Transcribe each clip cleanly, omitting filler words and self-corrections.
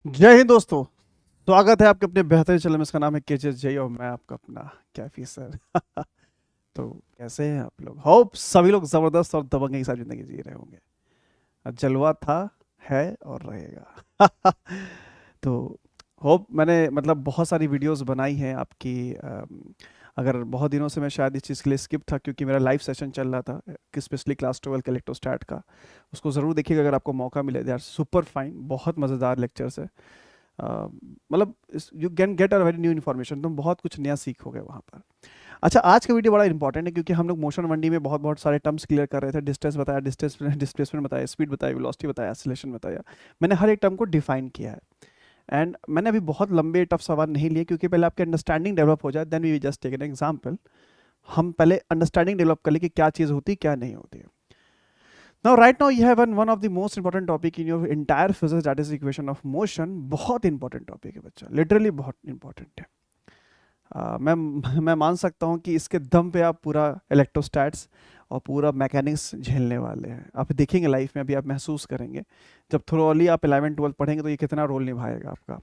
जय हिंद दोस्तों। स्वागत है आपके अपने बेहतरीन चैनल में। इसका नाम है केजेस जय और मैं आपका अपना कैफी सर। तो कैसे हैं आप लोग? होप सभी लोग जबरदस्त और दबंग के साथ जिंदगी जी रहे होंगे। जलवा था, है और रहेगा। तो होप मैंने मतलब बहुत सारी वीडियोस बनाई हैं आपकी। अगर बहुत दिनों से मैं शायद इस चीज़ के लिए स्किप था क्योंकि मेरा लाइव सेशन चल रहा था कि स्पेशली क्लास 12 का इलेक्ट्रोस्टैट का। उसको ज़रूर देखिएगा अगर आपको मौका मिले। दे आर सुपर फाइन, बहुत मज़ेदार लेक्चर्स है। मतलब you can get a very new information, तुम बहुत कुछ नया सीखोगे वहाँ पर। अच्छा, आज का वीडियो बड़ा इंपॉर्टेंट है क्योंकि हम लोग मोशन वनडी में बहुत बहुत सारे टर्म्स क्लियर कर रहे थे। डिस्टेंस बताया, डिस्प्लेसमेंट बताया, स्पीड बताया, वेलोसिटी बताया, एक्सीलरेशन बताया। मैंने हर एक टर्म को डिफाइन किया है। एंड मैंने अभी बहुत लंबे टफ सवाल नहीं लिए क्योंकि पहले आपकी अंडरस्टैंडिंग डेवलप हो जाए, then we just take an example. हम पहले अंडरस्टैंडिंग डेवलप कर ले कि क्या चीज़ होती है क्या नहीं होती है। Now, right now, you have one of the most important topic in your entire physics, that is equation of motion. बहुत important topic है बच्चा, literally बहुत important है। मैं मान सकता हूँ कि इसके दम पे आप पूरा इलेक्ट्रोस्टैट्स और पूरा मैकेनिक्स झेलने वाले हैं। आप देखेंगे लाइफ में, अभी आप महसूस करेंगे जब थोड़ी आप 11-12 पढ़ेंगे तो ये कितना रोल निभाएगा आपका।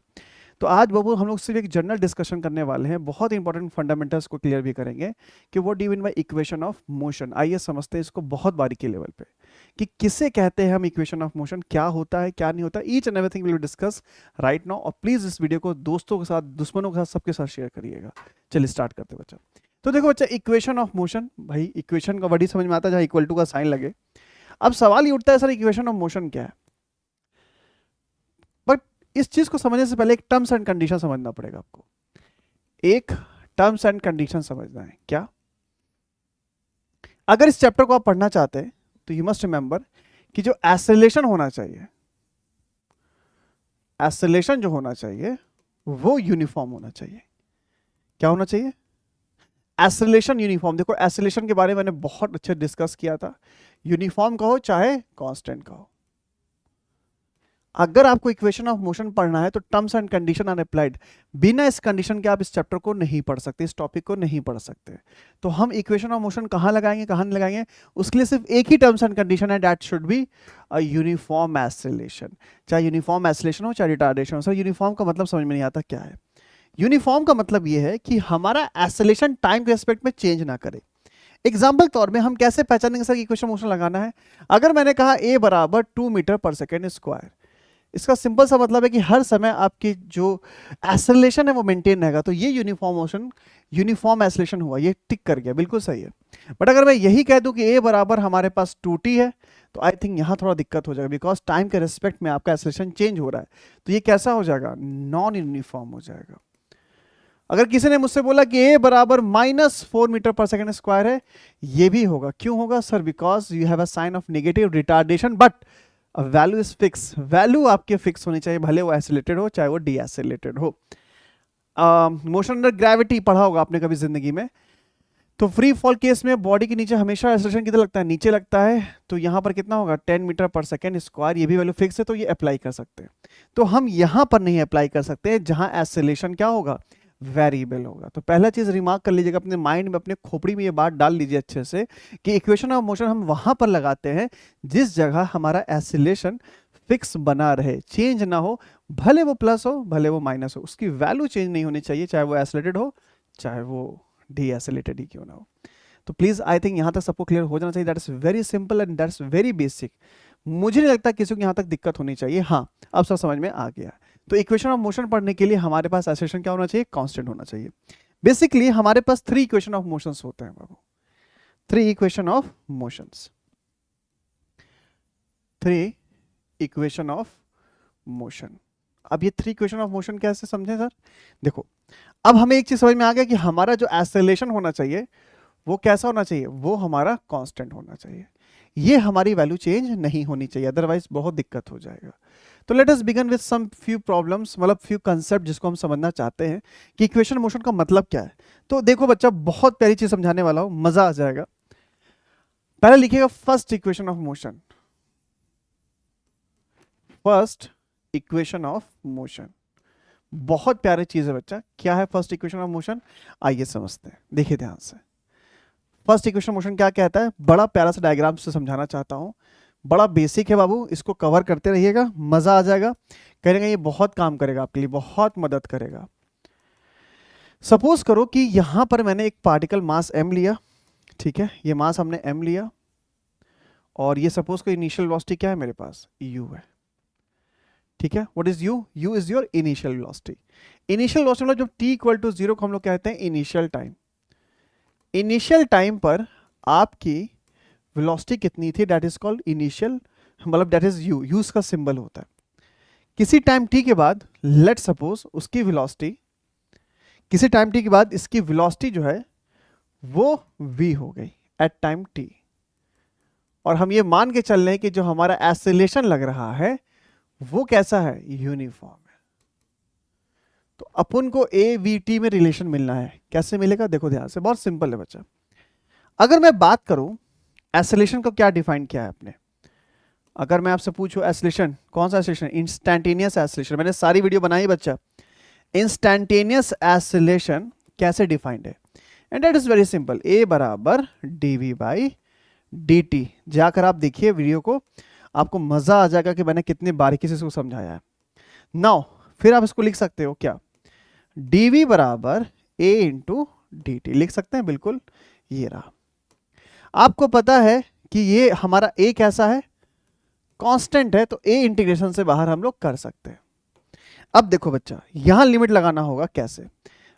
तो आज बाबू हम लोग सिर्फ एक जनरल डिस्कशन करने वाले हैं, बहुत इंपॉर्टेंट फंडामेंटल्स को क्लियर भी करेंगे कि what do you mean by equation of motion. आइए समझते हैं इसको बहुत बारीकी लेवल पे कि किसे कहते हैं हम इक्वेशन ऑफ मोशन, क्या होता है क्या नहीं होता। Each and everything will discuss right now. और प्लीज इस वीडियो को दोस्तों के साथ, दुश्मनों के साथ, सबके साथ शेयर करिएगा। चलिए स्टार्ट करते हैं बच्चा। तो देखो बच्चा, इक्वेशन ऑफ मोशन, भाई इक्वेशन का वर्ड ही समझ में आता है जहाँ इक्वल टू का साइन लगे। अब सवाल ये उठता है, सर इक्वेशन ऑफ मोशन क्या है? बट इस चीज को समझने से पहले एक टर्म्स एंड कंडीशन समझना पड़ेगा आपको। एक टर्म्स एंड कंडीशन समझना है क्या। अगर इस चैप्टर को आप पढ़ना चाहते हैं तो यू मस्ट रिमेंबर कि जो एक्सेलरेशन होना चाहिए, एक्सेलरेशन जो होना चाहिए वो यूनिफॉर्म होना चाहिए। क्या होना चाहिए? Acceleration uniform. देखो एक्सेलरेशन के बारे में मैंने बहुत अच्छे डिस्कस किया था। यूनिफॉर्म का हो चाहे कांस्टेंट का हो। अगर आपको इक्वेशन ऑफ मोशन पढ़ना है तो terms and condition are applied. बिना इस कंडीशन के आप इस चैप्टर को नहीं पढ़ सकते, इस टॉपिक को नहीं पढ़ सकते। तो हम इक्वेशन ऑफ मोशन कहाँ लगाएंगे कहाँ नहीं लगाएंगे, उसके लिए सिर्फ एक ही टर्म्स एंड कंडीशन है, that should be a uniform acceleration. चाहे यूनिफॉर्म एक्सेलरेशन हो चाहे रिटार्डेशन हो। सर यूनिफॉर्म का मतलब समझ में नहीं आता क्या है। यूनिफॉर्म का मतलब ये है कि हमारा एक्सेलरेशन टाइम के रेस्पेक्ट में चेंज ना करे। एग्जाम्पल तौर में हम कैसे पहचानेंगे सर इक्वेशन मोशन लगाना है? अगर मैंने कहा a बराबर 2 मीटर पर सेकेंड स्क्वायर, इसका सिंपल सा मतलब है कि हर समय आपकी जो एक्सेलरेशन है वो मेंटेन रहेगा। तो ये यूनिफॉर्म मोशन, यूनिफॉर्म एक्सेलरेशन हुआ, ये टिक कर गया, बिल्कुल सही है। बट अगर मैं यही कह दूं कि a बराबर हमारे पास 2t है तो आई थिंक यहां थोड़ा दिक्कत हो जाएगा, बिकॉज टाइम के रिस्पेक्ट में आपका एक्सेलरेशन चेंज हो रहा है। तो ये कैसा हो जाएगा? नॉन यूनिफॉर्म हो जाएगा। अगर किसी ने मुझसे बोला कि a बराबर -4 मीटर पर सेकेंड स्क्वायर है, ये भी होगा। क्यों होगा sir? Because you have a sign of negative retardation, but value is fix. Value आपके फिक्स होनी चाहिए, भले वो एसिलेटेड हो चाहे वो डी एसिलेटेड हो। मोशन अंडर ग्रेविटी पढ़ा होगा आपने कभी जिंदगी में। तो फ्री फॉल केस में बॉडी के नीचे हमेशा एक्सेलरेशन कितना लगता है? नीचे लगता है। तो यहाँ पर कितना होगा? 10 मीटर पर सेकेंड स्क्वायर। ये भी वैल्यू फिक्स है तो ये अप्लाई कर सकते हैं। तो हम यहाँ पर नहीं अप्लाई कर सकते जहाँ एक्सेलरेशन क्या होगा? वेरिएबल होगा। तो पहला चीज रिमार्क कर लीजिएगा अपने माइंड में, अपने खोपड़ी में ये बात डाल लीजिए अच्छे से कि इक्वेशन ऑफ मोशन हम वहां पर लगाते हैं जिस जगह हमारा एक्सेलरेशन फिक्स बना रहे, चेंज ना हो। भले वो प्लस हो भले वो माइनस हो, उसकी वैल्यू चेंज नहीं होनी चाहिए, चाहे वो एसिलेटेड हो चाहे वो डी एसिलेटेड ही क्यों ना हो। तो प्लीज आई थिंक यहां तक सबको क्लियर हो जाना चाहिए। That is very simple and that's very basic. मुझे नहीं लगता किसी को यहां तक दिक्कत होनी चाहिए। हाँ, अब सब समझ में आ गया। तो इक्वेशन ऑफ मोशन पढ़ने के लिए हमारे पास एक्सेलरेशन क्या होना चाहिए? कांस्टेंट होना चाहिए। बेसिकली हमारे पास 3 इक्वेशन ऑफ मोशंस होते हैं बाबू। 3 equation of motions, 3 equation of motion. अब ये 3 इक्वेशन ऑफ मोशन कैसे समझें सर? देखो, अब हमें एक चीज समझ में आ गया कि हमारा जो एक्सेलरेशन होना चाहिए वो कैसा होना चाहिए? वो हमारा कांस्टेंट होना चाहिए। ये हमारी वैल्यू चेंज नहीं होनी चाहिए, अदरवाइज बहुत दिक्कत हो जाएगा। तो let us begin with some few problems, मतलब फ्यू कंसेप्ट जिसको हम समझना चाहते हैं कि इक्वेशन मोशन का मतलब क्या है। तो देखो बच्चा, बहुत प्यारी चीज समझाने वाला हूं, मजा आ जाएगा। पहले लिखिएगा first equation of motion. First equation of motion बहुत प्यारी चीज है बच्चा। क्या है फर्स्ट इक्वेशन ऑफ मोशन? आइए समझते हैं, देखिए ध्यान से। फर्स्ट इक्वेशन मोशन क्या कहता है? बड़ा प्यारा सा डायग्राम से समझाना चाहता हूं। बड़ा बेसिक है बाबू, इसको कवर करते रहिएगा, मजा आ जाएगा, कहीं ना कहीं ये बहुत काम करेगा आपके लिए, बहुत मदद करेगा। सपोज करो कि यहां पर मैंने एक पार्टिकल मास m लिया, ठीक है, ये मास हमने m लिया, और ये सपोज को इनिशियल वेलोसिटी क्या है मेरे पास, u है, ठीक है। What is u? u is your initial velocity. Initial velocity मतलब जब t इक्वल टू 0 को हम लोग कहते हैं इनिशियल टाइम। इनिशियल टाइम पर आपकी वेलोसिटी कितनी थी, दैट इज कॉल्ड इनिशियल, मतलब दैट इज u, u का सिंबल होता है। किसी टाइम t के बाद लेट सपोज उसकी वेलोसिटी, किसी टाइम t के बाद इसकी वेलोसिटी जो है वो v हो गई एट टाइम t, और हम ये मान के चल रहे हैं कि जो हमारा एक्सेलरेशन लग रहा है वो कैसा है, यूनिफॉर्म है। तो अपन को a v t में रिलेशन मिलना है, कैसे मिलेगा देखो ध्यान से, बहुत सिंपल है बच्चा। अगर मैं बात करूं एक्सेलरेशन को क्या डिफाइन किया है आपने, अगर मैं आपसे पूछूं एक्सेलरेशन, कौन सा एक्सेलरेशन, इंस्टैंटेनियस एक्सेलरेशन, मैंने सारी वीडियो बनाई बच्चा, इंस्टैंटेनियस एक्सेलरेशन कैसे डिफाइंड है, and that is very simple, a बराबर dv बाई dt। जाकर आप देखिए वीडियो को, आपको मजा आ जाएगा कि मैंने कितनी बारीकी से इसको समझाया है। नाउ फिर आप इसको लिख सकते हो क्या, dv बराबर a इंटू dt लिख सकते हैं, बिल्कुल ये रहा। आपको पता है कि ये हमारा a कैसा है, कांस्टेंट है, तो a इंटीग्रेशन से बाहर हम लोग कर सकते हैं। अब देखो बच्चा, यहां लिमिट लगाना होगा कैसे,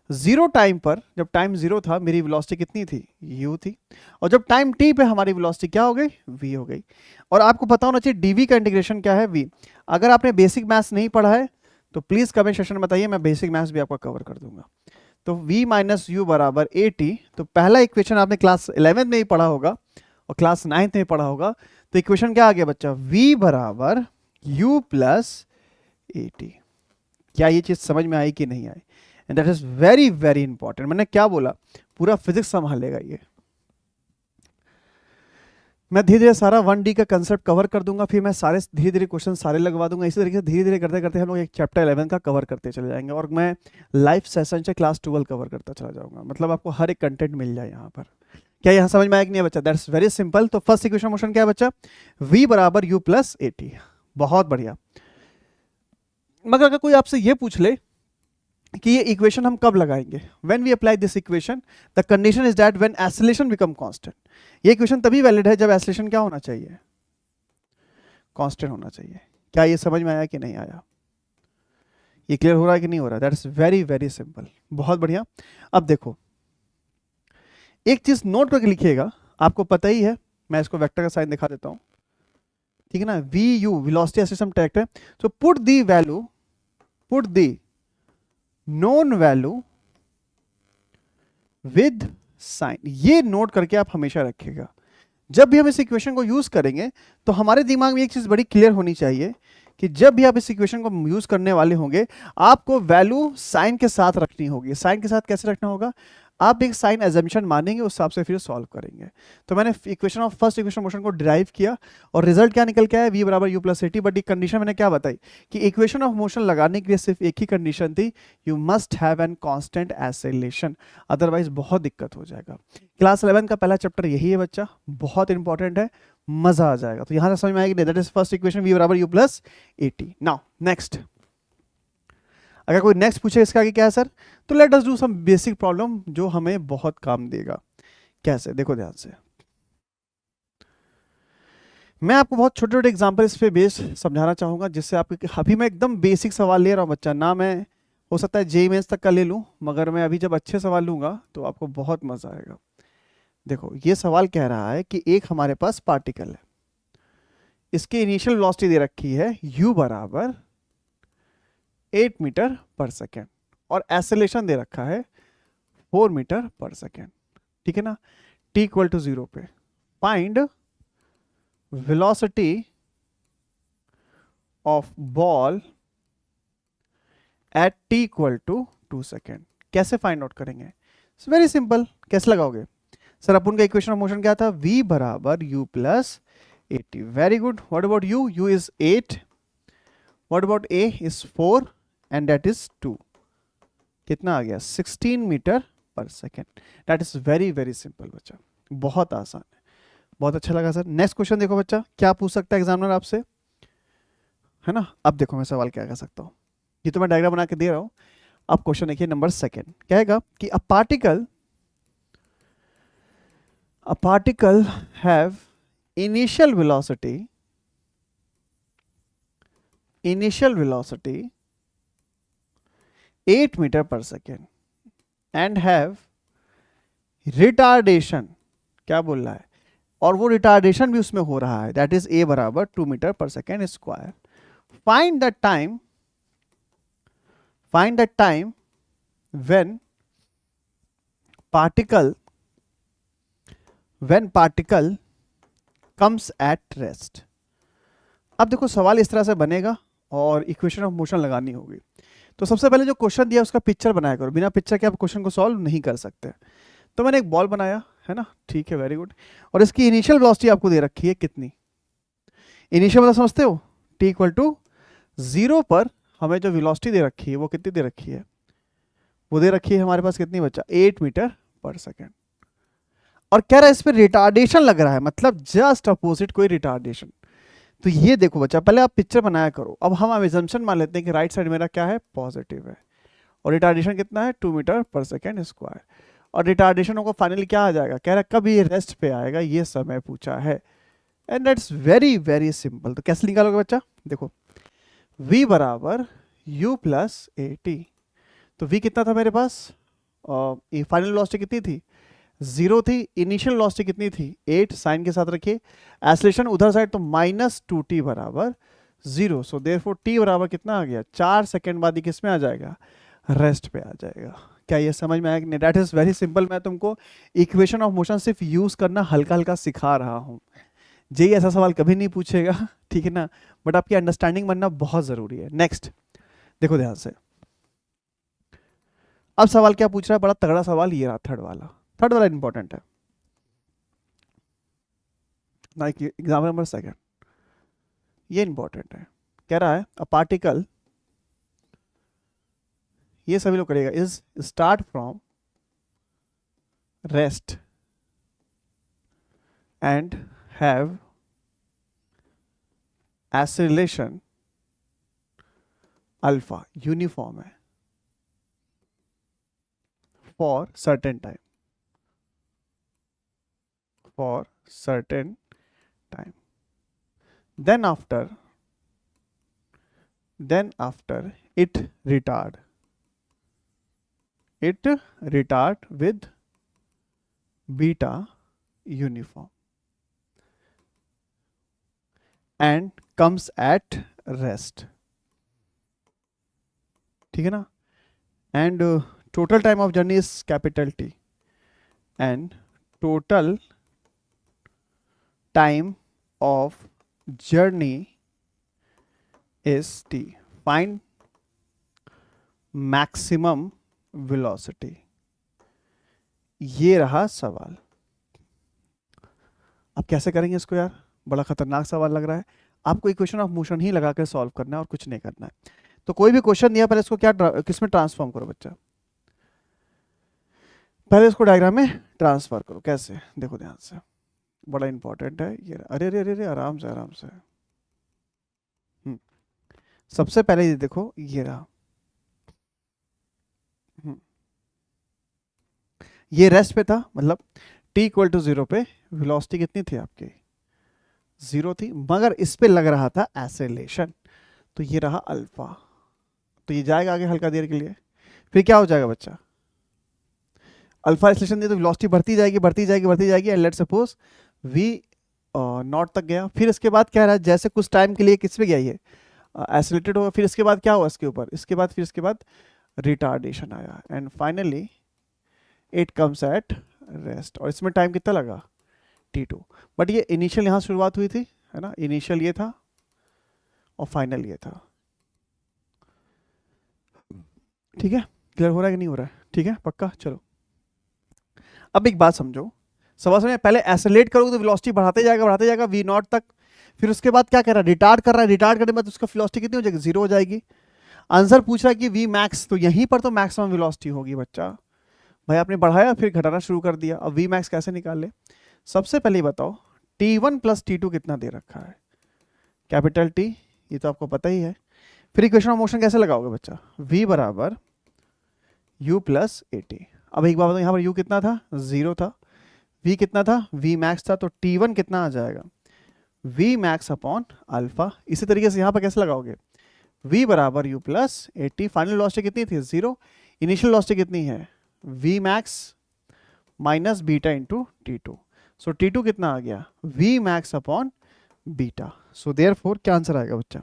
जीरो टाइम पर, जब टाइम जीरो था मेरी वेलोसिटी कितनी थी, u थी, और जब टाइम t पे हमारी वेलोसिटी क्या हो गई, v हो गई। और आपको पता होना चाहिए dv का इंटीग्रेशन क्या है, v। अगर आपने बेसिक मैथ्स नहीं पढ़ा है तो प्लीज कमेंट सेक्शन में बताइए, मैं बेसिक मैथ्स भी आपका कवर कर दूंगा। तो v माइनस यू बराबर at, तो पहला इक्वेशन आपने क्लास 11 में ही पढ़ा होगा और क्लास 9th में पढ़ा होगा, तो इक्वेशन क्या आ गया बच्चा, v बराबर u प्लस at। क्या ये चीज समझ में आई कि नहीं आई, and that is very very important. मैंने क्या बोला, पूरा फिजिक्स संभालेगा ये। मैं धीरे धीरे सारा 1D का कंसेप्ट कवर कर दूंगा, फिर मैं सारे धीरे धीरे क्वेश्चन सारे लगवा दूंगा, इसी तरीके से धीरे धीरे करते करते हम लोग एक चैप्टर 11 का कवर करते चले जाएंगे, और मैं लाइव सेशन से क्लास 12 कवर करता चला जाऊंगा, मतलब आपको हर एक कंटेंट मिल जाए यहाँ पर। क्या यहाँ समझ में आया कि नहीं बच्चा, दैट्स वेरी सिंपल। तो फर्स्ट इक्वेशन मोशन क्या है बच्चा, v बराबर u प्लस at, बहुत बढ़िया। मगर अगर कोई आपसे ये पूछ ले कि ये इक्वेशन हम कब लगाएंगे, when we apply this equation the condition is that when acceleration become constant. ये इक्वेशन तभी वैलिड है जब एक्सेलरेशन क्या होना चाहिए, कांस्टेंट होना चाहिए। क्या ये समझ में आया कि नहीं आया, ये क्लियर हो रहा है कि नहीं हो रहा, that is very very simple, बहुत बढ़िया। अब देखो एक चीज नोट करके लिखिएगा, आपको पता ही है, मैं इसको वेक्टर का साइन दिखा देता हूं, ठीक है ना, वी यू वेलोसिटी एक्सेलरेशन ट्रैक्ट है, so put the value, put the known value with sign, ये नोट करके आप हमेशा रखिएगा। जब भी हम इस इक्वेशन को यूज करेंगे तो हमारे दिमाग में एक चीज बड़ी क्लियर होनी चाहिए कि जब भी आप इस इक्वेशन को यूज करने वाले होंगे आपको वैल्यू साइन के साथ रखनी होगी। साइन के साथ कैसे रखना होगा, आप एक साइन एजम्पशन मानेंगे, उस हिसाब से फिर सॉल्व करेंगे। तो मैंने equation of first equation motion को डिराइव किया और रिजल्ट क्या निकल के आया, v बराबर u प्लस at। बट ये कंडीशन मैंने क्या बताई कि इक्वेशन ऑफ मोशन लगाने के लिए सिर्फ एक ही कंडीशन थी, you must have an constant acceleration, otherwise बहुत दिक्कत हो जाएगा। क्लास 11 का पहला चैप्टर यही है बच्चा, बहुत इंपॉर्टेंट है, मजा आ जाएगा। तो यहां से समझ में आएगी, that is first equation v बराबर u plus at। Now next, अगर कोई नेक्स्ट पूछे इसका आगे क्या है सर, तो let us do some basic problem जो हमें बहुत काम देगा। कैसे, देखो ध्यान से, मैं आपको बहुत छोटे छोटे एग्जांपल इस पे बेस समझाना चाहूंगा, जिससे आपके, अभी मैं एकदम बेसिक सवाल ले रहा हूं बच्चा, ना मैं हो सकता है जेईई मेंस तक का ले लूं, मगर मैं अभी जब अच्छे सवाल लूंगा तो आपको बहुत मजा आएगा। देखो ये सवाल कह रहा है कि एक हमारे पास पार्टिकल है, इसकी इनिशियल वेलोसिटी दे रखी है u बराबर 8 मीटर पर सेकेंड और एक्सेलरेशन दे रखा है 4 मीटर पर सेकेंड, ठीक है ना, t इक्वल टू 0 पे। Find velocity of ball at t equal to 2 second. कैसे फाइंड आउट करेंगे, इट्स वेरी सिंपल। कैसे लगाओगे सर, अपन का इक्वेशन ऑफ मोशन क्या था, v बराबर u plus at। Very good, what about u, u is 8, what about a is 4 and that is 2, कितना आ गया 16 metre per second. That is very very simple बच्चा, बहुत आसान है। बहुत अच्छा लगा सर। नेक्स्ट क्वेश्चन देखो बच्चा, क्या पूछ सकता है एग्जामिनर आपसे, है ना। अब देखो मैं सवाल क्या कर सकता हूँ, ये तो मैं डायग्राम बना के दे रहा हूँ। अब क्वेश्चन देखिए नंबर सेकंड, कहेगा कि a particle have initial velocity 8 metre per second and have retardation, क्या बोल रहा है, और वो रिटार्डेशन भी उसमें हो रहा है, दैट इज ए बराबर 2 metre per second square. Find the time when particle comes at rest। अब देखो सवाल इस तरह से बनेगा और इक्वेशन ऑफ मोशन लगानी होगी। तो सबसे पहले जो क्वेश्चन दिया उसका पिक्चर बनाया करो, बिना पिक्चर के आप क्वेश्चन को सॉल्व नहीं कर सकते। तो मैंने एक बॉल बनाया है ना, ठीक है, वेरी गुड। और इसकी इनिशियल वेलोसिटी आपको दे रखी है कितनी, इनिशियल मतलब समझते हो, t इक्वल टू 0 पर हमें जो वेलोसिटी दे रखी है वो कितनी दे रखी है, वो दे रखी है हमारे पास कितनी बच्चा, 8 मीटर पर सेकेंड। और कह रहा है इस पर रिटार्डेशन लग रहा है, मतलब जस्ट अपोजिट कोई रिटार्डेशन। तो ये देखो बच्चा, पहले आप पिक्चर बनाया करो। अब हम अजम्पशन मान लेते हैं कि राइट साइड मेरा क्या है, पॉजिटिव है, और रिटार्डेशन कितना है, 2 मीटर पर सेकेंड स्क्वायर। और रिटार्डेशन को फाइनली क्या आ जाएगा, कह रहा है कब ये रेस्ट पे आएगा, ये समय पूछा है। And that's very very simple. तो कैसे निकालोगे बच्चा, देखो v बराबर u प्लस ए टी। तो v कितना था मेरे पास, फाइनल वेलोसिटी कितनी थी, 0 थी। इनिशियल वेलोसिटी कितनी थी, 8, साइन के साथ रखिए। एक्सेलरेशन उधर साइड तो -2t बराबर 0। सो देयरफॉर t बराबर कितना आ गया, 4 सेकेंड बाद ही किस में आ जाएगा, रेस्ट पे आ जाएगा। क्या ये समझ में आया कि नहीं, दैट इज वेरी सिंपल। मैं तुमको इक्वेशन ऑफ मोशन सिर्फ यूज करना हल्का हल्का सिखा रहा हूँ। जेई ऐसा सवाल कभी नहीं पूछेगा, ठीक है ना, बट आपकी अंडरस्टैंडिंग बनना बहुत जरूरी है। नेक्स्ट देखो ध्यान से, अब सवाल क्या पूछ रहा है, बड़ा तगड़ा सवाल ये रहा, थर्ड वाला इंपॉर्टेंट है ना, एग्जाम नंबर सेकंड, ये इंपॉर्टेंट है। कह रहा है अ पार्टिकल, ये सभी लोग करेगा, is start from rest and have acceleration alpha, uniform है, for certain time, then after it retard with beta uniform and comes at rest, ठीक है ना। and total time of journey is capital T and total time of journey is T. Find maximum velocity। ये रहा सवाल। अब कैसे करेंगे इसको यार, बड़ा खतरनाक सवाल लग रहा है। आपको इक्वेशन ऑफ मोशन ही लगा कर सॉल्व करना है और कुछ नहीं करना है। तो कोई भी क्वेश्चन दिया पहले इसको क्या किस में ट्रांसफॉर्म करो बच्चा, पहले इसको डायग्राम में ट्रांसफर करो। कैसे, देखो ध्यान से, बड़ा इंपॉर्टेंट है ये। अरे अरे अरे आराम से सबसे पहले ये देखो, ये रहा, ये रेस्ट पे था, मतलब t इक्वल टू 0 पे वेलोसिटी कितनी थी आपकी, 0 थी, मगर इस पे लग रहा था एक्सेलरेशन। तो ये रहा अल्फा, तो ये जाएगा आगे हल्का देर के लिए, फिर क्या हो जाएगा बच्चा, अल्फा एक्सेलरेशन दिया तो वेलोसिटी बढ़ती जाएगी and let's suppose v not तक गया। फिर इसके बाद क्या रहा, जैसे कुछ टाइम के लिए किस पे गया, ये एक्सेलरेटेड होगा। फिर इसके बाद क्या हुआ इसके ऊपर, इसके बाद रिटार्डेशन आया and finally it comes at rest. और इसमें टाइम कितना लगा, t2। बट ये इनिशियल यहाँ शुरुआत हुई थी, है ना, इनिशियल ये था और फाइनल ये था। ठीक है, क्लियर हो रहा है कि नहीं हो रहा है, ठीक है पक्का। चलो अब एक बात समझो, सवाल समझ, पहले एक्सेलरेट करोगे तो वेलोसिटी बढ़ाते जाएगा v नॉट तक। फिर उसके बाद क्या कर रहा है, रिटार्ड कर रहा है, रिटार्ड करने के बाद उसका वेलोसिटी कितनी हो जाएगी, 0 हो जाएगी। आंसर पूछ रहा है कि v मैक्स, तो यहीं पर तो मैक्सिमम वेलोसिटी होगी बच्चा। भाई आपने बढ़ाया फिर घटाना शुरू कर दिया, अब v मैक्स कैसे निकाल ले। सबसे पहले बताओ T1 प्लस T2 कितना दे रखा है, कैपिटल T, ये तो आपको पता ही है। फिर इक्वेशन ऑफ मोशन कैसे लगाओगे बच्चा, v बराबर u प्लस AT। अब एक बात बताओ, यहाँ पर u कितना था, 0 था, v कितना था, v मैक्स था, तो T1 कितना आ जाएगा, v मैक्स अपॉन अल्फा। इसी तरीके से यहाँ पर कैसे लगाओगे, v बराबर u plus AT। Final velocity कितनी थी, 0। इनिशियल वेलोसिटी कितनी है, v max minus beta into T2। सो T2 कितना आ गया, v max upon beta. So therefore क्या आंसर आएगा बच्चा,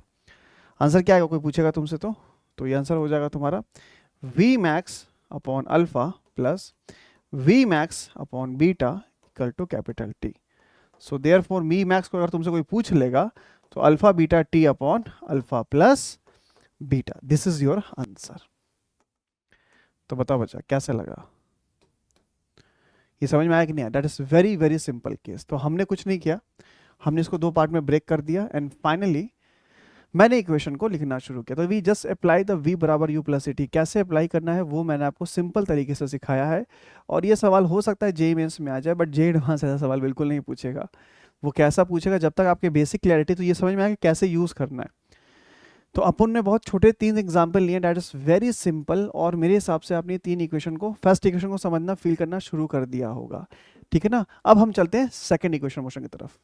आंसर क्या आएगा, कोई पूछेगा तुमसे तो ये आंसर हो जाएगा तुम्हारा v max upon alpha plus v max upon beta equal to capital T। So therefore v max को अगर तुमसे कोई पूछ लेगा तो alpha beta T upon alpha plus beta, this is your answer. तो बताओ बच्चा कैसे लगा, ये समझ में आया कि नहीं आया? That is very very simple case. तो हमने कुछ नहीं किया, हमने इसको दो पार्ट में ब्रेक कर दिया एंड फाइनली मैंने इक्वेशन को लिखना शुरू किया। तो we just apply the v बराबर u प्लस AT। कैसे अप्लाई करना है वो मैंने आपको सिंपल तरीके से सिखाया है। और ये सवाल हो सकता है जेईई मेंस में आ जाए, बट जेईई एडवांस ऐसा सवाल बिल्कुल नहीं पूछेगा। वो कैसा पूछेगा, जब तक आपके बेसिक क्लैरिटी तो ये समझ में आएगा कैसे यूज़ करना है। तो अपन ने बहुत छोटे 3 एग्जाम्पल लिए, डैट इज वेरी सिंपल। और मेरे हिसाब से आपने 3 इक्वेशन को, फर्स्ट इक्वेशन को समझना, फील करना शुरू कर दिया होगा, ठीक है ना। अब हम चलते हैं सेकेंड इक्वेशन मोशन की तरफ।